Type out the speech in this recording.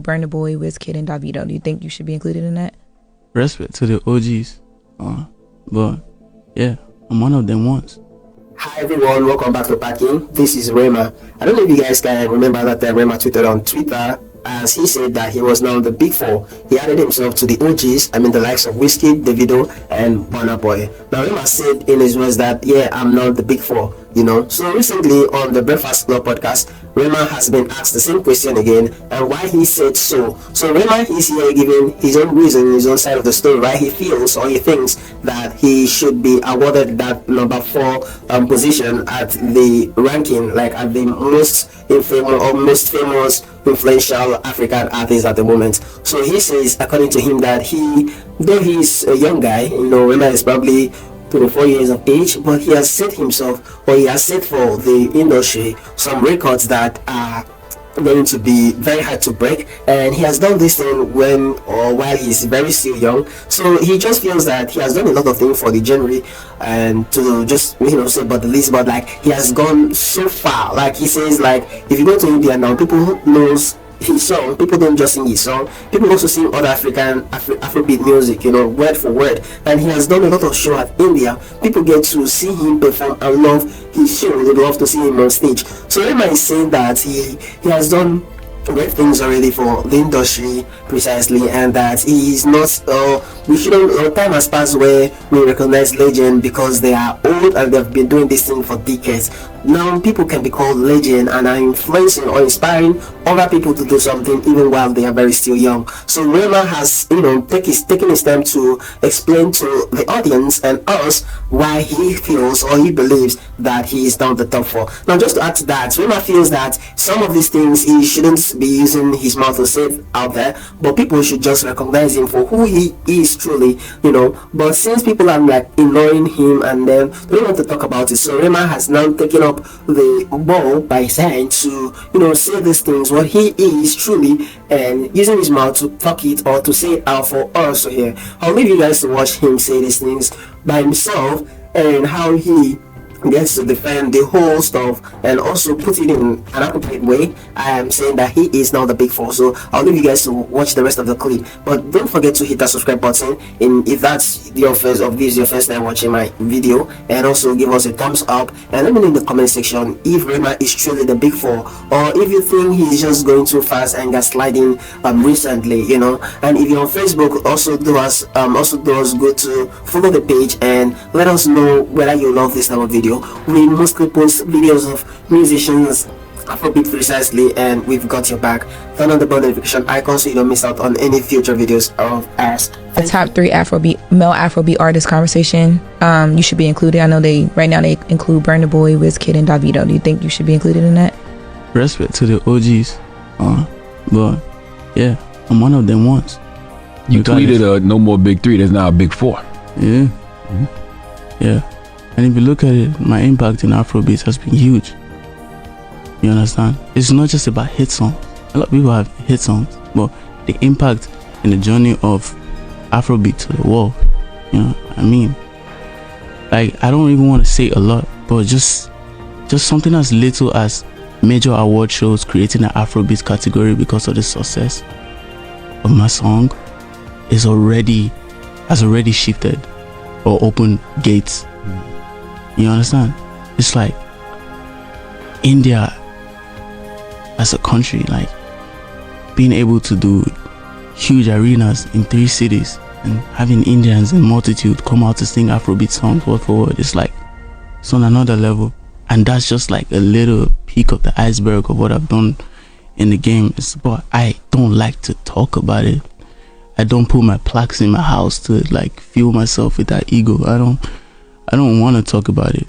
Burna Boy, Wizkid, and Davido. Do you think you should be included in that? Respect to the OGs. But yeah, I'm one of them once. Hi everyone, welcome back to Packing. This is Rema. I don't know if you guys can remember that Rema tweeted on Twitter as he said that he was now the big four. He added himself to the OGs, the likes of Wizkid, Davido, and Burna Boy. Now Rema said in his words that, yeah, I'm not the big four, So recently on the Breakfast Club podcast, Rema has been asked the same question again and why he said so. So Rema is here giving his own reason, his own side of the story, why he feels or he thinks that he should be awarded that number 4 position at the ranking, like at the most famous influential African artist at the moment. So he says, according to him, that though he's a young guy, Rema is probably 24 years of age, but he has set himself, or he has set for the industry some records that are going to be very hard to break, and he has done this thing while he's very still young. So he just feels that he has done a lot of things for the genre, and to just say but the least, but like he has gone so far. Like he says, like if you go to India now, people knows his song. People don't just sing his song, people also sing other Afrobeat music, word for word. And he has done a lot of show at India. People get to see him perform and love his show. They love to see him on stage. So Rema is saying that he has done great things already for the industry, precisely, and that he is not we shouldn't time has passed where we recognize legend because they are old and they've been doing this thing for decades. Now people can be called legend and are influencing or inspiring other people to do something even while they are very still young. So Rema has taken his time to explain to the audience and us why he feels or he believes that he is down the top 4. Now just to add to that, Rema feels that some of these things he shouldn't be using his mouth to say it out there, but people should just recognize him for who he is truly, But since people are like ignoring him and then they don't want to talk about it, so Rema has now taken up the ball by his hand to say these things what he is truly, and using his mouth to talk it or to say it out for us to hear. I'll leave you guys to watch him say these things by himself and how he gets to defend the whole stuff and also put it in an appropriate way. I am saying that he is now the big 4, so I'll leave you guys to watch the rest of the clip. But don't forget to hit that subscribe button if that's your first time watching my video, and also give us a thumbs up and let me know in the comment section if Rema is truly the big 4 or if you think he's just going too fast and gaslighting recently, And if you're on Facebook, also do us good to follow the page and let us know whether you love this type of video. We mostly post videos of musicians, Afrobeat precisely, and we've got your back. Turn on the bell notification icon so you don't miss out on any future videos of us. The top 3 male Afrobeat artist conversation. You should be included. I know right now they include Burna Boy, Wizkid, and Davido. Do you think you should be included in that? Respect to the OGs. But yeah, I'm one of them once. You tweeted no more big 3. There's now a big 4. Yeah. Yeah. And if you look at it, my impact in Afrobeat has been huge. You understand? It's not just about hit songs. A lot of people have hit songs, but the impact in the journey of Afrobeat to the world, like I don't even want to say a lot, but just something as little as major award shows creating an Afrobeat category because of the success of my song has already shifted or opened gates. You understand? It's like India as a country, like being able to do huge arenas in 3 cities and having Indians in multitude come out to sing Afrobeat songs word for word. It's on another level, and that's just like a little peak of the iceberg of what I've done in the game. But I don't like to talk about it. I don't put my plaques in my house to like fuel myself with that ego. I don't want to talk about it.